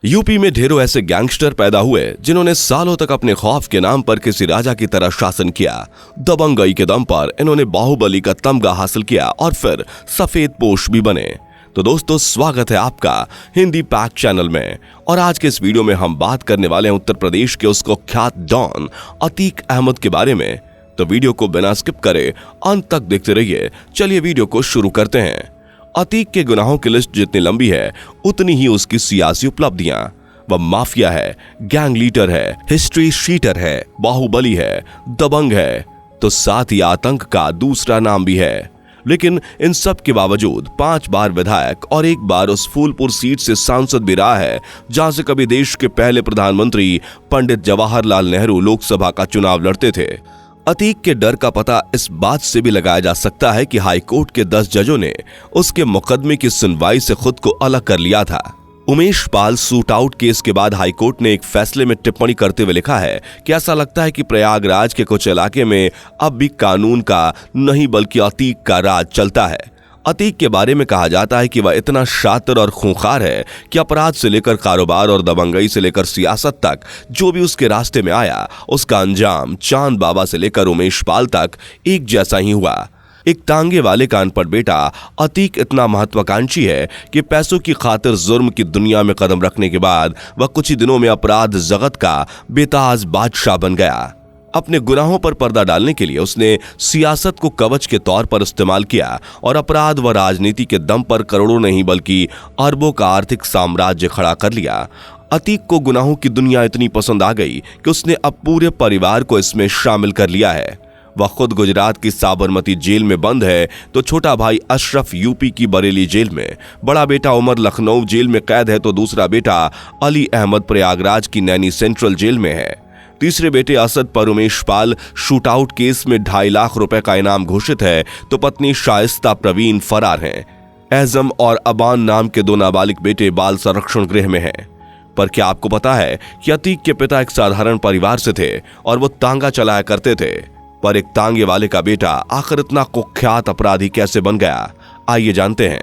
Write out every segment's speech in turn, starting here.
UP में ढेरों ऐसे गैंगस्टर पैदा हुए जिन्होंने सालों तक अपने खौफ के नाम पर किसी राजा की तरह शासन किया। दबंगई के दम पर इन्होंने बाहुबली का तमगा हासिल किया और फिर सफेद पोश भी बने। तो दोस्तों, स्वागत है आपका हिंदी पैक चैनल में। और आज के इस वीडियो में हम बात करने वाले हैं उत्तर प्रदेश के उस कुख्यात डॉन अतीक अहमद के बारे में। तो वीडियो को बिना स्किप करे अंत तक देखते रहिए। चलिए वीडियो को शुरू करते हैं। अतीक के गुनाहों की लिस्ट जितनी लंबी है उतनी ही उसकी सियासी उपलब्धियां। वह माफिया है, गैंग लीडर है, हिस्ट्री शीटर है, बाहुबली है, दबंग है, तो साथ ही आतंक का दूसरा नाम भी है। लेकिन इन सब के बावजूद 5 बार विधायक और 1 बार उस फूलपुर सीट से सांसद भी रहा है, जहां से कभी देश के पहले प्रधानमंत्री पंडित जवाहरलाल नेहरू लोकसभा का चुनाव लड़ते थे। अतीक के डर का पता इस बात से भी लगाया जा सकता है कि हाईकोर्ट के 10 जजों ने उसके मुकदमे की सुनवाई से खुद को अलग कर लिया था। Umesh Pal suit out case के बाद हाईकोर्ट ने एक फैसले में टिप्पणी करते हुए लिखा है कि ऐसा लगता है कि प्रयागराज के कुछ इलाके में अब भी कानून का नहीं बल्कि अतीक का राज चलता है। अतीक के बारे में कहा जाता है कि वह इतना शातिर और खूंखार है कि अपराध से लेकर कारोबार और दबंगई से लेकर सियासत तक जो भी उसके रास्ते में आया उसका अंजाम चांद बाबा से लेकर उमेश पाल तक एक जैसा ही हुआ। एक तांगे वाले का अनपढ़ बेटा अतीक इतना महत्वाकांक्षी है कि पैसों की खातिर जुर्म की दुनिया में कदम रखने के बाद वह कुछ ही दिनों में अपराध जगत का बेताज बादशाह बन गया। अपने गुनाहों पर पर्दा डालने के लिए उसने सियासत को कवच के तौर पर इस्तेमाल किया और अपराध व राजनीति के दम पर करोड़ों नहीं बल्कि अरबों का आर्थिक साम्राज्य खड़ा कर लिया। अतीक को गुनाहों की दुनिया इतनी पसंद आ गई कि उसने अब पूरे परिवार को इसमें शामिल कर लिया है। वह खुद गुजरात की साबरमती जेल में बंद है तो छोटा भाई अशरफ यूपी की बरेली जेल में, बड़ा बेटा उमर लखनऊ जेल में कैद है तो दूसरा बेटा अली अहमद प्रयागराज की नैनी सेंट्रल जेल में है। तीसरे बेटे असद पर Umesh Pal shoot out case में 2.5 लाख रुपए का इनाम घोषित है तो पत्नी शाइस्ता प्रवीण फरार हैं। एजम और अबान नाम के 2 नाबालिग बेटे बाल संरक्षण गृह में हैं। पर क्या आपको पता है कि अतीक के पिता एक साधारण परिवार से थे और वो तांगा चलाया करते थे, पर एक तांगे वाले का बेटा आखिर इतना कुख्यात अपराधी कैसे बन गया? आइए जानते हैं।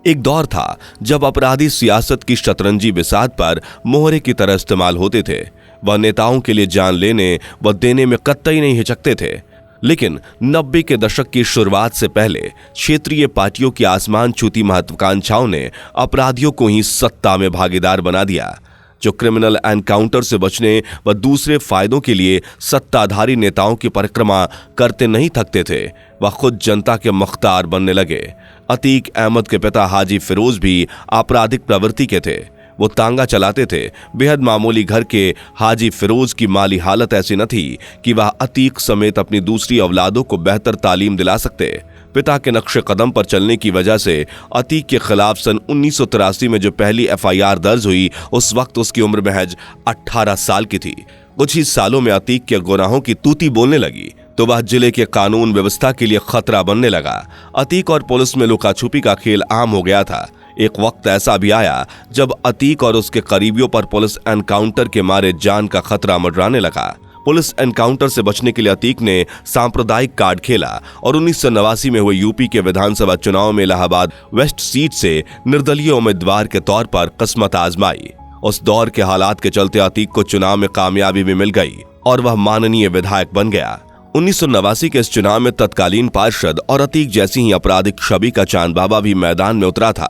एक दौर था जब अपराधी सियासत की शतरंजी बिसात पर मोहरे की तरह इस्तेमाल होते थे। वह नेताओं के लिए जान लेने व देने में कतई नहीं हिचकते थे। लेकिन 90 के दशक की शुरुआत से पहले क्षेत्रीय पार्टियों की आसमान छूती महत्वाकांक्षाओं ने अपराधियों को ही सत्ता में भागीदार बना दिया। जो क्रिमिनल एनकाउंटर से बचने व दूसरे फायदों के लिए सत्ताधारी नेताओं की परिक्रमा करते नहीं थकते थे, वह खुद जनता के मुख्तार बनने लगे। अतीक अहमद के पिता हाजी फिरोज भी आपराधिक प्रवृत्ति के थे। वो तांगा चलाते थे। बेहद मामूली घर के हाजी फिरोज की माली हालत ऐसी न थी कि वह अतीक समेत अपनी दूसरी औलादों को बेहतर तालीम दिला सकते। पिता के नक्शे कदम पर चलने की वजह से अतीक के खिलाफ सन 1983 में जो पहली FIR दर्ज हुई, उस वक्त उसकी उम्र महज 18 साल की थी। कुछ ही सालों में अतीक के गुनाहों की तूती बोलने लगी तो वह जिले के कानून व्यवस्था के लिए खतरा बनने लगा। अतीक और पुलिस में लुका छुपी का खेल आम हो गया था। एक वक्त ऐसा भी आया जब अतीक और उसके करीबियों पर पुलिस एनकाउंटर के मारे जान का खतरा मंडराने लगा। पुलिस एनकाउंटर से बचने के लिए अतीक ने सांप्रदायिक कार्ड खेला और 1989 में हुए यूपी के विधानसभा चुनाव में इलाहाबाद वेस्ट सीट से निर्दलीय उम्मीदवार के तौर पर किस्मत आजमाई। उस दौर के हालात के चलते अतीक को चुनाव में कामयाबी भी मिल गई और वह माननीय विधायक बन गया। 1989 के इस चुनाव में तत्कालीन पार्षद और अतीक जैसी ही आपराधिक छवि का चांद बाबा भी मैदान में उतरा था।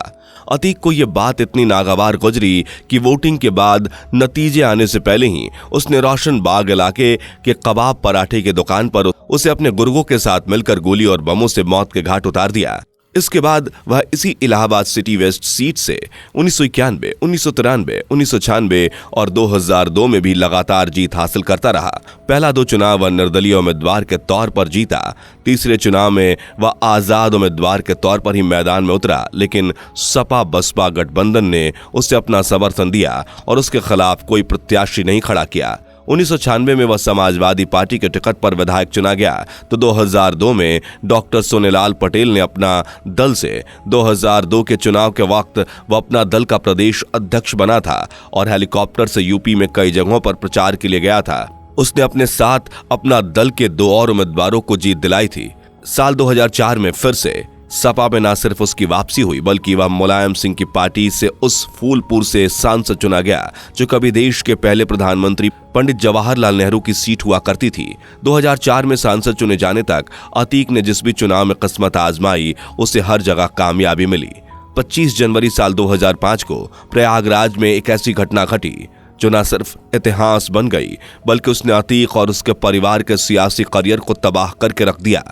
अतीक को यह बात इतनी नागवार गुजरी कि वोटिंग के बाद नतीजे आने से पहले ही उसने रोशन बाग इलाके के कबाब पराठे की दुकान पर उसे अपने गुर्गों के साथ मिलकर गोली और बमों से मौत के घाट उतार दिया। इसके बाद वह इसी इलाहाबाद सिटी वेस्ट सीट से 1991, 1993, 1996 और 2002 में भी लगातार जीत हासिल करता रहा। पहला 2 चुनाव वह निर्दलीय उम्मीदवार के तौर पर जीता। तीसरे चुनाव में वह आजाद उम्मीदवार के तौर पर ही मैदान में उतरा, लेकिन सपा बसपा गठबंधन ने उसे अपना समर्थन दिया और उसके खिलाफ कोई प्रत्याशी नहीं खड़ा किया। 1996 में वह समाजवादी पार्टी के टिकट पर विधायक चुना गया तो 2002 में डॉक्टर सोनेलाल पटेल ने अपना दल से 2002 के चुनाव के वक्त वह अपना दल का प्रदेश अध्यक्ष बना था और हेलीकॉप्टर से यूपी में कई जगहों पर प्रचार के लिए गया था। उसने अपने साथ अपना दल के 2 और उम्मीदवारों को जीत दिलाई थी। साल 2004 में फिर से सपा में न सिर्फ उसकी वापसी हुई बल्कि वह मुलायम सिंह की पार्टी से उस फूलपुर से सांसद चुना गया जो कभी देश के पहले प्रधानमंत्री पंडित जवाहरलाल नेहरू की सीट हुआ करती थी। 2004 में सांसद चुने जाने तक अतीक ने जिस भी चुनाव में किस्मत आजमाई उसे हर जगह कामयाबी मिली। 25 जनवरी साल 2005 को प्रयागराज में एक ऐसी घटना घटी जो न सिर्फ इतिहास बन गई बल्कि उसने अतीक और उसके परिवार के सियासी करियर को तबाह करके रख दिया।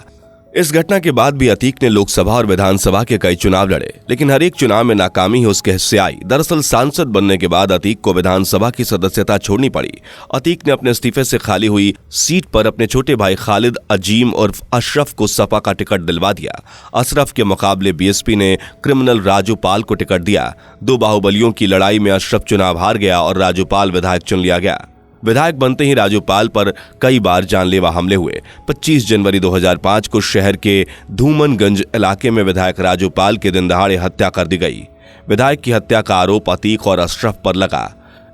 इस घटना के बाद भी अतीक ने लोकसभा और विधानसभा के कई चुनाव लड़े, लेकिन हर एक चुनाव में नाकामी ही उसके हिस्से आई। दरअसल सांसद बनने के बाद अतीक को विधानसभा की सदस्यता छोड़नी पड़ी। अतीक ने अपने इस्तीफे से खाली हुई सीट पर अपने छोटे भाई खालिद अजीम और अशरफ को सपा का टिकट दिलवा दिया। अशरफ के मुकाबले बीएसपी ने क्रिमिनल राजू पाल को टिकट दिया। 2 बाहुबलियों की लड़ाई में अशरफ चुनाव हार गया और राजू पाल विधायक चुन लिया गया। विधायक बनते ही राजू पाल पर कई बार जानलेवा हमले हुए। 25 जनवरी 2005 को शहर के धूमनगंज इलाके में विधायक राजू पाल की दिन दहाड़े हत्या कर दी गई। विधायक की हत्या का आरोप अतीक और अशरफ पर लगा।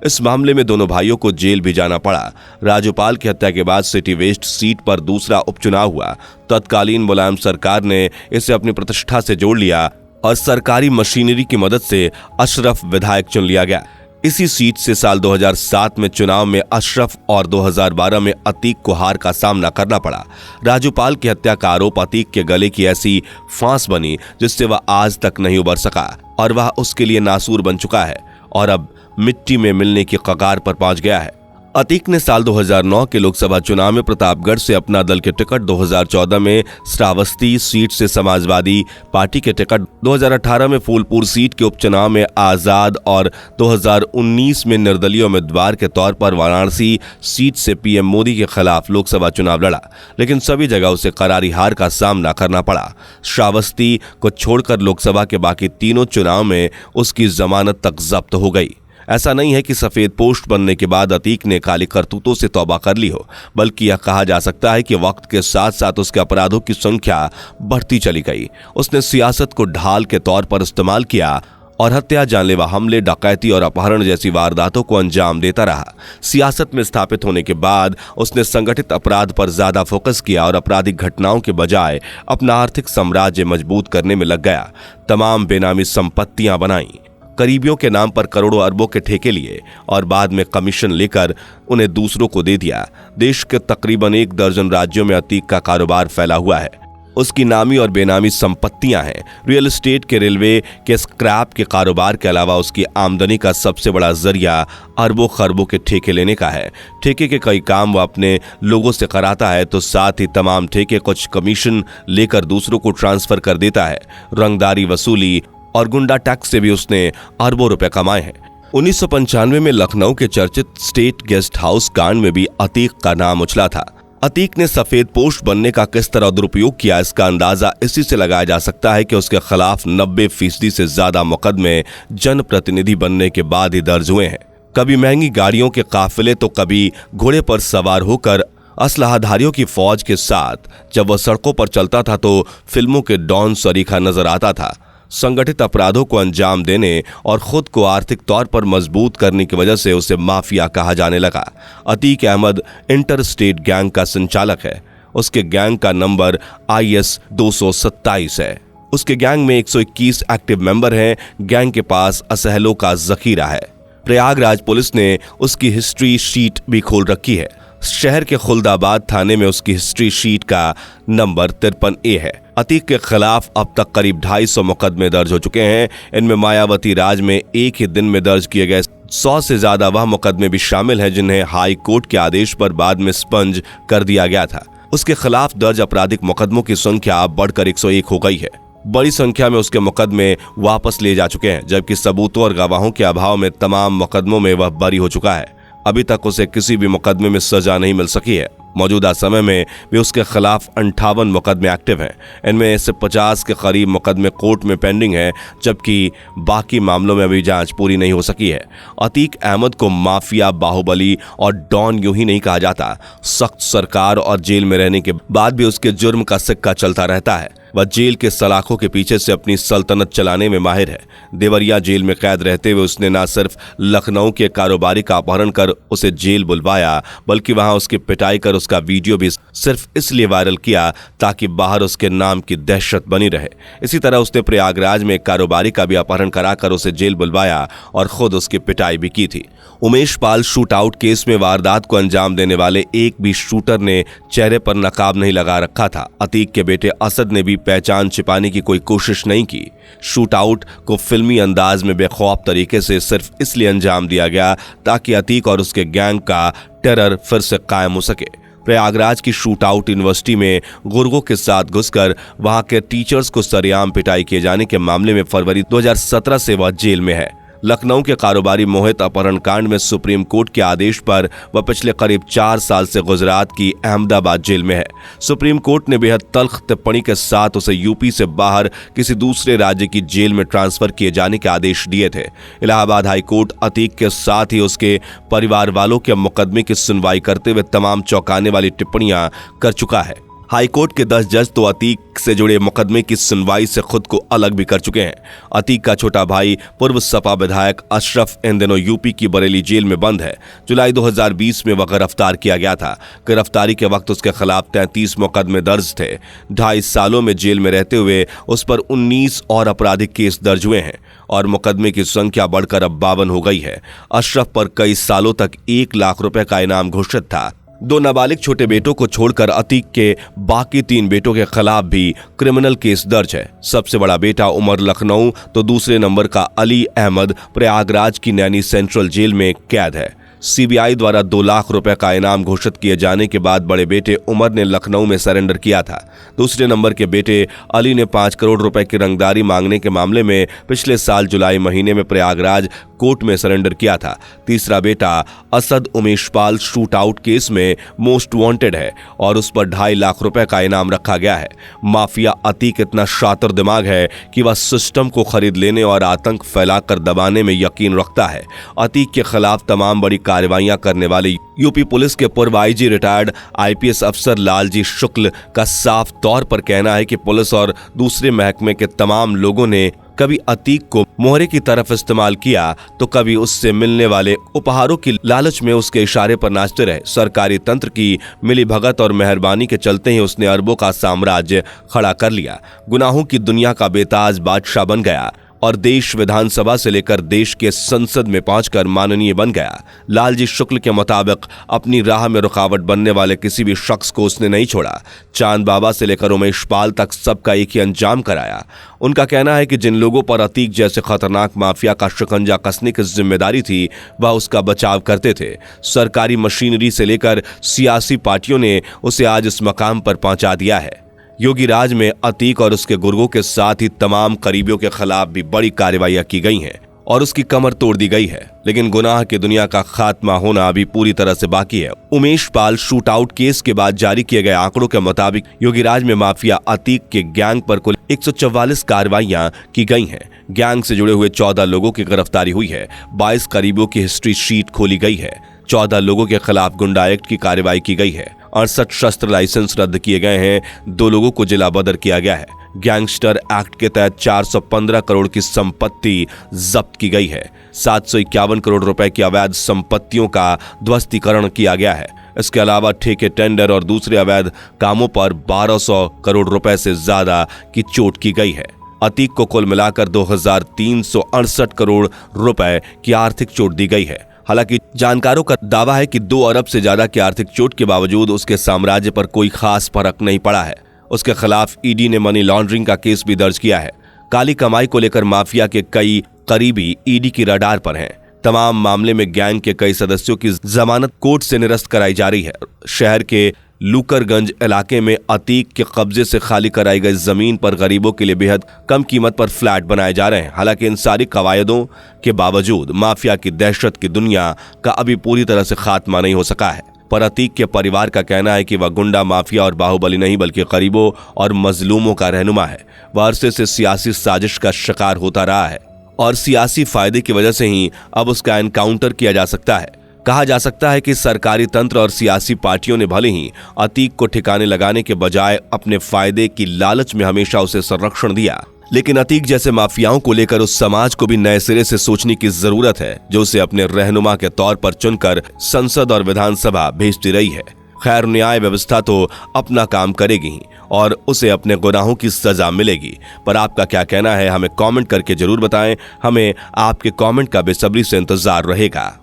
इस मामले में दोनों भाइयों को जेल भी जाना पड़ा। राजू पाल की हत्या के बाद सिटी वेस्ट सीट पर दूसरा उपचुनाव हुआ। तत्कालीन मुलायम सरकार ने इसे अपनी प्रतिष्ठा से जोड़ लिया और सरकारी मशीनरी की मदद से अशरफ विधायक चुन लिया गया। इसी सीट से साल 2007 में चुनाव में अशरफ और 2012 में अतीक को हार का सामना करना पड़ा। राजू पाल की हत्या का आरोप अतीक के गले की ऐसी फांस बनी जिससे वह आज तक नहीं उबर सका और वह उसके लिए नासूर बन चुका है और अब मिट्टी में मिलने की कगार पर पहुंच गया है। अतीक ने साल 2009 के लोकसभा चुनाव में प्रतापगढ़ से अपना दल के टिकट, 2014 में श्रावस्ती सीट से समाजवादी पार्टी के टिकट, 2018 में फूलपुर सीट के उपचुनाव में आजाद और 2019 में निर्दलीय उम्मीदवार के तौर पर वाराणसी सीट से पीएम मोदी के खिलाफ लोकसभा चुनाव लड़ा, लेकिन सभी जगह उसे करारी हार का सामना करना पड़ा। श्रावस्ती को छोड़कर लोकसभा के बाकी तीनों चुनाव में उसकी जमानत तक जब्त हो गई। ऐसा नहीं है कि सफेद पोस्ट बनने के बाद अतीक ने काली करतूतों से तौबा कर ली हो, बल्कि यह कहा जा सकता है कि वक्त के साथ साथ उसके अपराधों की संख्या बढ़ती चली गई। उसने सियासत को ढाल के तौर पर इस्तेमाल किया और हत्या, जानलेवा हमले, डकैती और अपहरण जैसी वारदातों को अंजाम देता रहा। सियासत में स्थापित होने के बाद उसने संगठित अपराध पर ज्यादा फोकस किया और आपराधिक घटनाओं के बजाय अपना आर्थिक साम्राज्य मजबूत करने में लग गया। तमाम बेनामी संपत्तियां बनाई, करीबियों के नाम पर करोड़ों अरबों के ठेके लिए और बाद में कमीशन लेकर उन्हें दूसरों को दे दिया। देश के तकरीबन 1 दर्जन राज्यों में अतीक का कारोबार फैला हुआ है। उसकी नामी और बेनामी संपत्तियां हैं। रियल एस्टेट के, रेलवे के, स्क्रैप के कारोबार के अलावा उसकी आमदनी का सबसे बड़ा जरिया अरबों खरबों के ठेके लेने का है। ठेके के कई काम वो अपने लोगों से कराता है तो साथ ही तमाम ठेके कुछ कमीशन लेकर दूसरों को ट्रांसफर कर देता है। रंगदारी वसूली और गुंडा टैक्स से भी उसने अरबों रुपए कमाए हैं। 1995 में लखनऊ के चर्चित स्टेट गेस्ट हाउस कांड में भी अतीक का नाम उछला था। अतीक ने सफेद पोस्ट बनने का किस तरह दुरुपयोग किया, इसका अंदाजा इसी से लगाया जा सकता है कि उसके खिलाफ 90% से ज्यादा मुकदमे जनप्रतिनिधि बनने के बाद ही दर्ज हुए हैं। कभी महंगी गाड़ियों के काफिले तो कभी घोड़े पर सवार होकर असलहाधारियों की फौज के साथ जब वह सड़कों पर चलता था तो फिल्मों के डॉन सरीखा नजर आता था। संगठित अपराधों को अंजाम देने और खुद को आर्थिक तौर पर मजबूत करने की वजह से उसे माफिया कहा जाने लगा। Atiq Ahmad inter state gang का संचालक है। उसके गैंग का नंबर IS 227 है। उसके गैंग में 121 एक्टिव मेंबर हैं। गैंग के पास असहलों का जखीरा है। प्रयागराज पुलिस ने उसकी हिस्ट्री शीट भी खोल रखी है। शहर के खुलदाबाद थाने में उसकी हिस्ट्री शीट का नंबर 53A है। अतीक के खिलाफ अब तक करीब 250 मुकदमे दर्ज हो चुके हैं। इनमें मायावती राज में एक ही दिन में दर्ज किए गए 100 से ज्यादा वह मुकदमे भी शामिल हैं जिन्हें हाई कोर्ट के आदेश पर बाद में स्पंज कर दिया गया था। उसके खिलाफ दर्ज आपराधिक मुकदमों की संख्या अब बढ़कर 101 हो गई है। बड़ी संख्या में उसके मुकदमे वापस लिए जा चुके हैं, जबकि सबूतों और गवाहों के अभाव में तमाम मुकदमों में वह बरी हो चुका है। अभी तक उसे किसी भी मुकदमे में सजा नहीं मिल सकी है। मौजूदा समय में भी उसके खिलाफ 58 मुकदमे एक्टिव हैं। इनमें से 50 के करीब मुकदमे कोर्ट में पेंडिंग हैं, जबकि बाकी मामलों में अभी जांच पूरी नहीं हो सकी है। अतीक अहमद को माफिया, बाहुबली और डॉन यूं ही नहीं कहा जाता। सख्त सरकार और जेल में रहने के बाद भी उसके जुर्म का सिक्का चलता रहता है। वह जेल के सलाखों के पीछे से अपनी सल्तनत चलाने में माहिर है। देवरिया जेल में कैद रहते हुए उसने न सिर्फ लखनऊ के कारोबारी का अपहरण कर उसे जेल बुलवाया, बल्कि वहां उसकी पिटाई कर उसका वीडियो भी सिर्फ इसलिए वायरल किया ताकि बाहर उसके नाम की दहशत बनी रहे। इसी तरह उसने प्रयागराज में एक कारोबारी का भी अपहरण कराकर उसे जेल बुलवाया और खुद उसकी पिटाई भी की थी। Umesh Pal shoot out case में वारदात को अंजाम देने वाले एक भी शूटर ने चेहरे पर नकाब नहीं लगा रखा था। अतीक के बेटे असद ने भी पहचान छिपाने की कोई कोशिश नहीं की। शूट आउट को फिल्मी अंदाज में बेखौफ तरीके से सिर्फ इसलिए अंजाम दिया गया ताकि अतीक और उसके गैंग का टेरर फिर से कायम हो सके। प्रयागराज की शूट आउट यूनिवर्सिटी में गुर्गों के साथ घुसकर वहां के टीचर्स को सरेआम पिटाई किए जाने के मामले में फरवरी 2017 से वह जेल में है। लखनऊ के कारोबारी मोहित अपहरण कांड में सुप्रीम कोर्ट के आदेश पर वह पिछले करीब 4 साल से गुजरात की अहमदाबाद जेल में है। सुप्रीम कोर्ट ने बेहद तल्ख टिप्पणी के साथ उसे यूपी से बाहर किसी दूसरे राज्य की जेल में ट्रांसफर किए जाने के आदेश दिए थे। इलाहाबाद हाई कोर्ट अतीक के साथ ही उसके परिवार वालों के मुकदमे की सुनवाई करते हुए तमाम चौंकाने वाली टिप्पणियां कर चुका है। हाईकोर्ट के 10 जज तो अतीक से जुड़े मुकदमे की सुनवाई से खुद को अलग भी कर चुके हैं। अतीक का छोटा भाई पूर्व सपा विधायक अशरफ इन दिनों यूपी की बरेली जेल में बंद है। जुलाई 2020 में वह गिरफ्तार किया गया था। गिरफ्तारी के वक्त उसके खिलाफ 33 मुकदमे दर्ज थे। 2.5 सालों में जेल में रहते हुए उस पर 19 और आपराधिक केस दर्ज हुए हैं और मुकदमे की संख्या बढ़कर अब 52 हो गई है। अशरफ पर कई सालों तक 1 लाख रुपए का इनाम घोषित था। 2 नाबालिग छोटे बेटों को छोड़कर अतीक के बाकी 3 बेटों के खिलाफ भी क्रिमिनल केस दर्ज है। सबसे बड़ा बेटा उमर लखनऊ तो दूसरे नंबर का अली अहमद प्रयागराज की नैनी सेंट्रल जेल में कैद है। सीबीआई द्वारा 2 लाख रुपए का इनाम घोषित किए जाने के बाद बड़े बेटे उमर ने लखनऊ में सरेंडर किया था। दूसरे नंबर के बेटे अली ने 5 करोड़ रुपए की रंगदारी मांगने के मामले में पिछले साल जुलाई महीने में प्रयागराज कोर्ट में सरेंडर किया था। तीसरा बेटा Asad Umesh Pal shoot out case में मोस्ट वांटेड है और उस पर 2.5 लाख रुपए का इनाम रखा गया है। माफिया अतीक इतना शातिर दिमाग है कि वह सिस्टम को खरीद लेने और आतंक फैलाकर दबाने में यकीन रखता है। अतीक के खिलाफ तमाम बड़ी कार्रवाइयां करने वाले यूपी पुलिस के पूर्व आईजी रिटायर्ड आईपीएस अफसर लालजी शुक्ल का साफ तौर पर कहना है कि पुलिस और दूसरे महकमे के तमाम लोगों ने कभी अतीक को मोहरे की तरफ इस्तेमाल किया तो कभी उससे मिलने वाले उपहारों की लालच में उसके इशारे पर नाचते रहे। सरकारी तंत्र की मिलीभगत और मेहरबानी के चलते ही उसने अरबों का साम्राज्य खड़ा कर लिया, गुनाहों की दुनिया का बेताज बादशाह बन गया और देश विधानसभा से लेकर देश के संसद में पहुंचकर माननीय बन गया। लालजी शुक्ल के मुताबिक अपनी राह में रुकावट बनने वाले किसी भी शख्स को उसने नहीं छोड़ा। चांद बाबा से लेकर उमेश पाल तक सबका एक ही अंजाम कराया। उनका कहना है कि जिन लोगों पर अतीक जैसे खतरनाक माफिया का शिकंजा कसने की जिम्मेदारी थी वह उसका बचाव करते थे। सरकारी मशीनरी से लेकर सियासी पार्टियों ने उसे आज इस मकाम पर पहुंचा दिया है। योगी राज में अतीक और उसके गुर्गों के साथ ही तमाम करीबियों के खिलाफ भी बड़ी कार्रवाइयां की गई हैं और उसकी कमर तोड़ दी गई है, लेकिन गुनाह की दुनिया का खात्मा होना अभी पूरी तरह से बाकी है। Umesh Pal shoot out case के बाद जारी किए गए आंकड़ों के मुताबिक योगी राज में माफिया अतीक के गैंग पर कुल 144 कार्रवाइयां की गई हैं। गैंग से जुड़े हुए 14 लोगों की गिरफ्तारी हुई है। 22 करीबियों की हिस्ट्री शीट खोली गई है। 14 लोगों के खिलाफ गुंडा एक्ट की कार्रवाई की गई है। 68 शस्त्र लाइसेंस रद्द किए गए हैं। 2 लोगों को जिला बदर किया गया है। गैंगस्टर एक्ट के तहत 415 करोड़ की संपत्ति जब्त की गई है। 751 करोड़ रुपए की अवैध संपत्तियों का ध्वस्तीकरण किया गया है। इसके अलावा ठेके, टेंडर और दूसरे अवैध कामों पर 1200 करोड़ रुपए से ज्यादा की चोट की गई है। अतीक को कुल मिलाकर 2368 करोड़ रुपए की आर्थिक चोट दी गई है। हालांकि जानकारों का दावा है कि 2 अरब से ज्यादा की आर्थिक चोट के बावजूद उसके साम्राज्य पर कोई खास फर्क नहीं पड़ा है। उसके खिलाफ ईडी ने मनी लॉन्ड्रिंग का केस भी दर्ज किया है। काली कमाई को लेकर माफिया के कई करीबी ईडी की रडार पर हैं। तमाम मामले में गैंग के कई सदस्यों की जमानत कोर्ट से निरस्त कराई जा रही है। शहर के लूकरगंज इलाके में अतीक के कब्जे से खाली कराई गई जमीन पर गरीबों के लिए बेहद कम कीमत पर फ्लैट बनाए जा रहे हैं। हालांकि इन सारी कवायदों के बावजूद माफिया की दहशत की दुनिया का अभी पूरी तरह से खात्मा नहीं हो सका है। पर अतीक के परिवार का कहना है कि वह गुंडा, माफिया और बाहुबली नहीं बल्कि गरीबों और मजलूमों का रहनुमा है। वह अरसे से सियासी साजिश का शिकार होता रहा है और सियासी फायदे की वजह से ही अब उसका एनकाउंटर किया जा सकता है। कहा जा सकता है कि सरकारी तंत्र और सियासी पार्टियों ने भले ही अतीक को ठिकाने लगाने के बजाय अपने फायदे की लालच में हमेशा उसे संरक्षण दिया, लेकिन अतीक जैसे माफियाओं को लेकर उस समाज को भी नए सिरे से सोचने की जरूरत है, जो उसे अपने रहनुमा के तौर पर चुनकर संसद और विधानसभा भेजती रही है। खैर, न्याय व्यवस्था तो अपना काम करेगी ही और उसे अपने गुनाहों की सजा मिलेगी। पर आपका क्या कहना है, हमें कमेंट करके जरूर बताएं। हमें आपके कमेंट का बेसब्री से इंतजार रहेगा।